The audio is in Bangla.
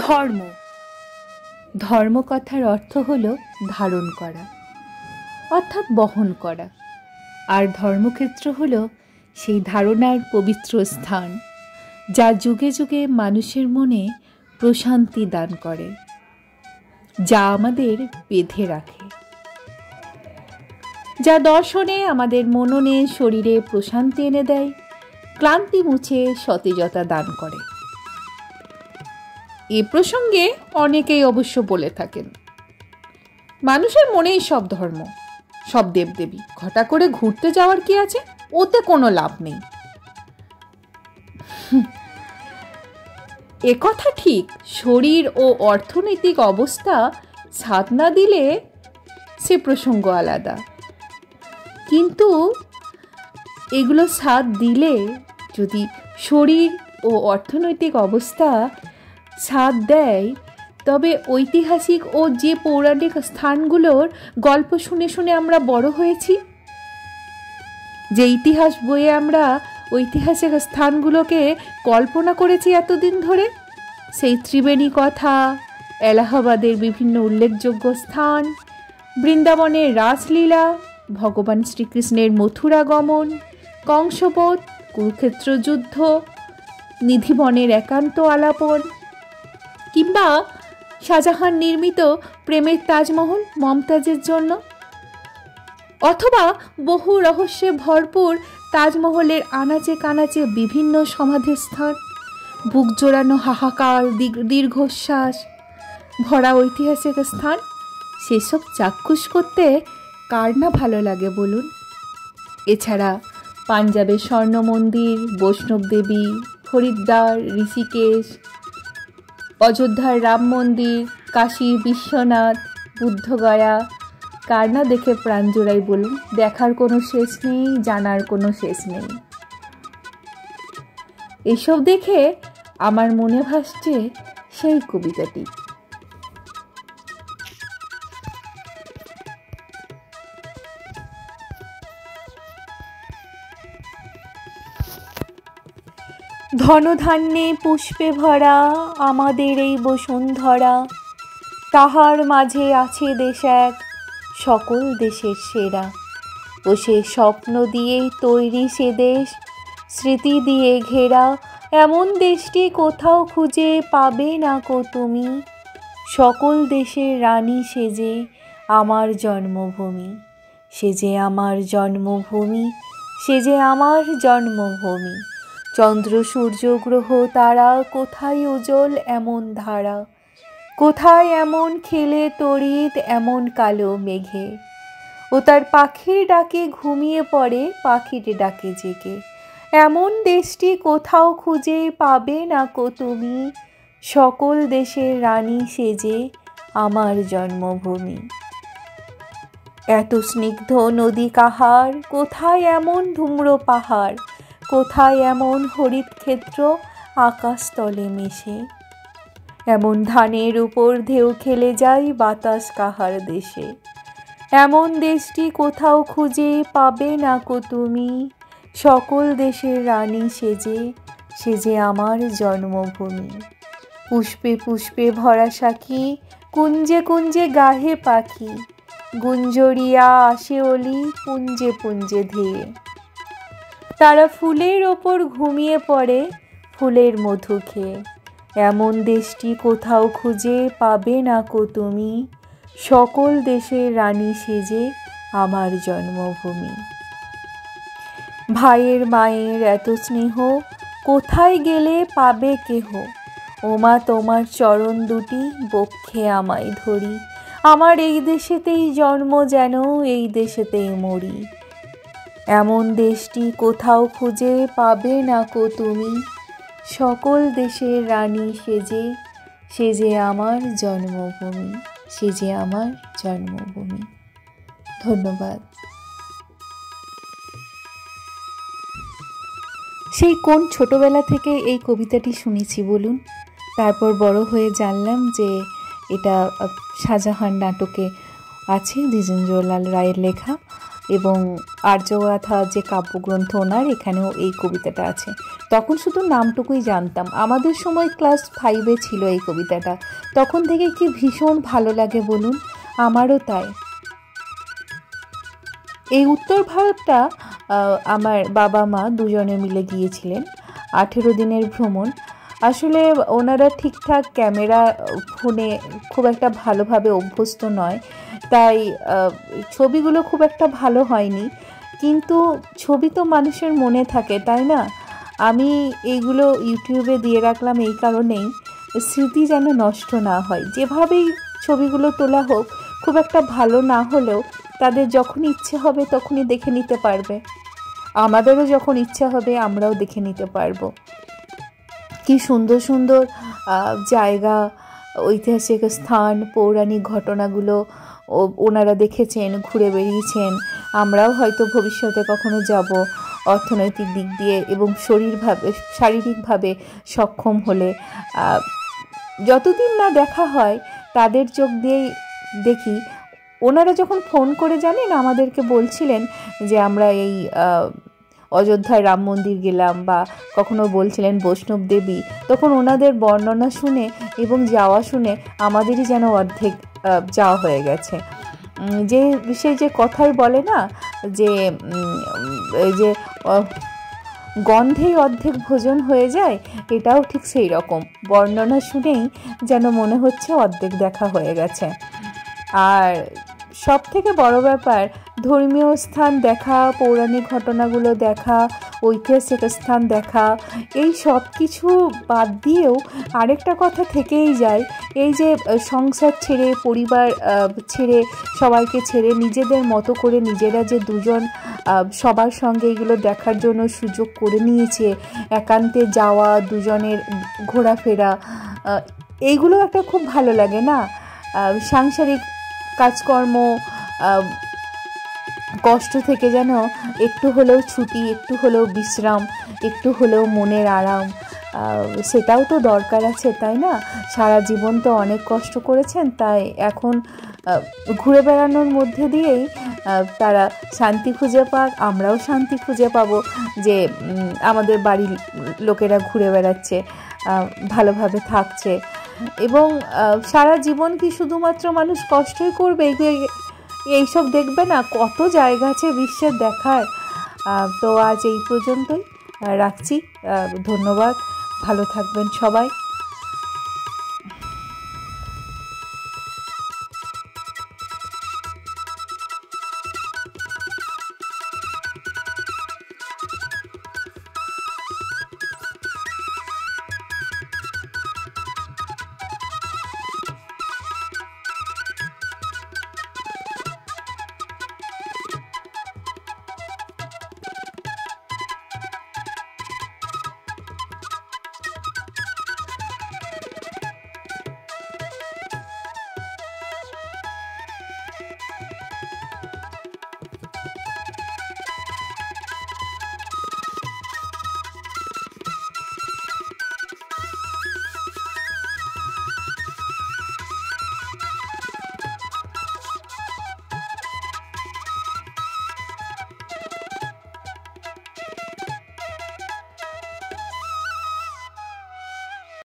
ধর্ম ধর্ম কথার অর্থ হলো ধারণ করা, অর্থাৎ বহন করা। আর ধর্মক্ষেত্র হলো সেই ধারণার পবিত্র স্থান, যা যুগে যুগে মানুষের মনে প্রশান্তি দান করে, যা আমাদের বেঁধে রাখে, যা দর্শনে আমাদের মননে শরীরে প্রশান্তি এনে দেয়, ক্লান্তি মুছে সতেজতা দান করে। এ প্রসঙ্গে অনেকেই অবশ্য বলে থাকেন, মানুষের মনেই সব ধর্ম, সব দেবদেবী, ঘটা করে ঘুরতে যাওয়ার কি আছে, ওতে কোনো লাভ নেই। একথা ঠিক, শরীর ও অর্থনৈতিক অবস্থা সাথ না দিলে সে প্রসঙ্গ আলাদা, কিন্তু এগুলো সাথ দিলে, যদি শরীর ও অর্থনৈতিক অবস্থা সাথ দেয়, তবে ঐতিহাসিক ও যে পৌরাণিক স্থানগুলোর গল্প শুনে শুনে আমরা বড় হয়েছি, যে ইতিহাস বইয়ে আমরা ঐতিহাসিক স্থানগুলোকে কল্পনা করেছি এতদিন ধরে, সেই ত্রিবেণী কথা, এলাহাবাদের বিভিন্ন উল্লেখযোগ্য স্থান, বৃন্দাবনের রাসলীলা, ভগবান শ্রীকৃষ্ণের মথুরা গমন, কংসবধ, কুরুক্ষেত্র যুদ্ধ, নিধিবনের একান্ত আলাপন, কিংবা শাহজাহান নির্মিত প্রেমের তাজমহল মমতাজের জন্য, অথবা বহু রহস্যে ভরপুর তাজমহলের আনাচে কানাচে বিভিন্ন সমাধিস্থান, বুক জোড়ানো হাহাকার, দীর্ঘশ্বাস ভরা ঐতিহাসিক স্থান, সেসব চাক্ষুষ করতে কার না ভালো লাগে বলুন। এছাড়া পাঞ্জাবের স্বর্ণ মন্দির, বৈষ্ণব দেবী, হরিদ্বার, ঋষিকেশ, অযোধ্যার রাম মন্দির, কাশীর বিশ্বনাথ, বুদ্ধগয়া, কার না দেখে প্রাণ জোড়াই বলুন। দেখার কোনো শেষ নেই, জানার কোনো শেষ নেই। এসব দেখে আমার মনে ভাসছে সেই কবিতাটি। ধনধান্যে পুষ্পে ভরা আমাদের এই বসুন্ধরা, তাহার মাঝে আছে দেশ এক, সকল দেশের সেরা। ও সে স্বপ্ন দিয়েই তৈরি সে দেশ, স্মৃতি দিয়ে ঘেরা, এমন দেশটি কোথাও খুঁজে পাবে না কো তুমি। সকল দেশের রানী সেজে আমার জন্মভূমি, সেজে আমার জন্মভূমি, সেজে আমার জন্মভূমি। চন্দ্র সূর্য গ্রহ তারা, কোথায় উজ্জ্বল এমন ধারা, কোথায় এমন খেলে তড়িৎ এমন কালো মেঘে। ও তার পাখির ডাকে ঘুমিয়ে পড়ে, পাখির ডাকে জেগে, এমন দেশটি কোথাও খুঁজে পাবে না কো তুমি। সকল দেশের রানী সেজে আমার জন্মভূমি। এত স্নিগ্ধ নদী কাহার, কোথায় এমন ধূম্র পাহাড়, কোথায় এমন হরিত ক্ষেত্র আকাশ তলে মিশে। এমন ধানের উপর ঢেউ খেলে যায় বাতাস কাহার দেশে, এমন দেশটি কোথাও খুঁজে পাবে না কো তুমি। সকল দেশের রানী সেজে, সেজে আমার জন্মভূমি। পুষ্পে পুষ্পে ভরা সাখী, কুঞ্জে কুঞ্জে গাহে পাখি, গুঞ্জরিয়া আসে অলি পুঞ্জে পুঞ্জে ধেয়ে। তারা ফুলের ওপর ঘুমিয়ে পড়ে, ফুলের মধু খেয়ে। এমন দেশটি কোথাও খুঁজে পাবে না কো তুমি। সকল দেশের রানী সেজে আমার জন্মভূমি। ভাইয়ের মায়ের এত স্নেহ, কোথায় গেলে পাবে কেহ। ওমা তোমার চরণ দুটি বক্ষে আমায় ধরি, আমার এই দেশেতেই জন্ম যেন এই দেশেতেই মরি। এমন দেশটি কোথাও খুঁজে পাবে না কো তুমি। সকল দেশের রানী সেজে, সেজে আমার জন্মভূমি, সেজে আমার জন্মভূমি। ধন্যবাদ। সেই কোন ছোটবেলা থেকে এই কবিতাটি শুনেছি বলুন। তারপর বড় হয়ে জানলাম যে এটা শাহজাহান নাটকে আছে, দ্বিজেন্দ্রলাল রায়ের লেখা, এবং আর্যগাথা যে কাব্যগ্রন্থ ওনার, এখানেও এই কবিতাটা আছে। তখন শুধু নামটুকুই জানতাম, আমাদের সময় ক্লাস 5-এ ছিল এই কবিতাটা। তখন থেকে কি ভীষণ ভালো লাগে বলুন, আমারও তাই। এই উত্তর ভারতটা আমার বাবা মা দুজনে মিলে গিয়েছিলেন, 18 দিনের ভ্রমণ। আসলে ওনারা ঠিকঠাক ক্যামেরা ফোনে খুব একটা ভালোভাবে অভ্যস্ত নয়, তাই ছবিগুলো খুব একটা ভালো হয়নি, কিন্তু ছবি তো মানুষের মনে থাকে, তাই না? আমি এইগুলো ইউটিউবে দিয়ে রাখলাম এই কারণেই, স্মৃতি যেন নষ্ট না হয়। যেভাবেই ছবিগুলো তোলা হোক, খুব একটা ভালো না হলেও তাদের যখন ইচ্ছে হবে তখনই দেখে নিতে পারবে, আমাদেরও যখন ইচ্ছা হবে আমরাও দেখে নিতে পারবো। কি সুন্দর সুন্দর জায়গা, ঐতিহাসিক স্থান, পৌরাণিক ঘটনাগুলো ওনারা দেখেছেন, ঘুরে বেরিয়েছেন। আমরাও হয়তো ভবিষ্যতে কখনো যাব, অর্থনৈতিক দিক দিয়ে এবং শারীরিকভাবে সক্ষম হলে। যতদিন না দেখা হয় তাদের চোখ দিয়েই দেখি। ওনারা যখন ফোন করে জানেন আমাদেরকে বলছিলেন যে আমরা এই অযোধ্যায় রাম মন্দির গেলাম, বা কখনো বলছিলেন বৈষ্ণব দেবী, তখন ওনাদের বর্ণনা শুনে এবং যাওয়া শুনে আমাদেরই যেন অর্ধেক যাওয়া হয়ে গেছে। সেই যে কথাই বলে না যে গন্ধেই অর্ধেক ভোজন হয়ে যায়, এটাও ঠিক সেই রকম। বর্ণনা শুনেই যেন মনে হচ্ছে অর্ধেক দেখা হয়ে গেছে। আর সব থেকে বড় ব্যাপার, ধর্মীয় স্থান দেখা, পৌরাণিক ঘটনাগুলো দেখা, ঐতিহাসিক স্থান দেখা, এই সব কিছু বাদ দিয়েও আরেকটা কথা থেকেই যায়, এই যে সংসার ছেড়ে, পরিবার ছেড়ে, সবাইকে ছেড়ে নিজেদের মতো করে নিজেরা যে দুজন সবার সঙ্গে এগুলো দেখার জন্য সুযোগ করে নিয়েছে, একান্তে যাওয়া, দুজনের ঘোরাফেরা, এইগুলো একটা খুব ভালো লাগে না? সাংসারিক কাজকর্ম, কষ্ট থেকে যেন একটু হলেও ছুটি, একটু হলেও বিশ্রাম, একটু হলেও মনের আরাম, সেটাও তো দরকার আছে, তাই না? সারা জীবন তো অনেক কষ্ট করেছেন, তাই এখন ঘুরে বেড়ানোর মধ্যে দিয়েই তারা শান্তি খুঁজে পাক, আমরাও শান্তি খুঁজে পাবো যে আমাদের বাড়ির লোকেরা ঘুরে বেড়াচ্ছে, ভালোভাবে থাকছে। এবং সারা জীবন কি শুধুমাত্র মানুষ কষ্টই করবে, এইসব দেখবে না? কত জায়গা আছে বিশ্বের দেখার। তো আজ এই পর্যন্তই রাখছি। ধন্যবাদ, ভালো থাকবেন সবাই।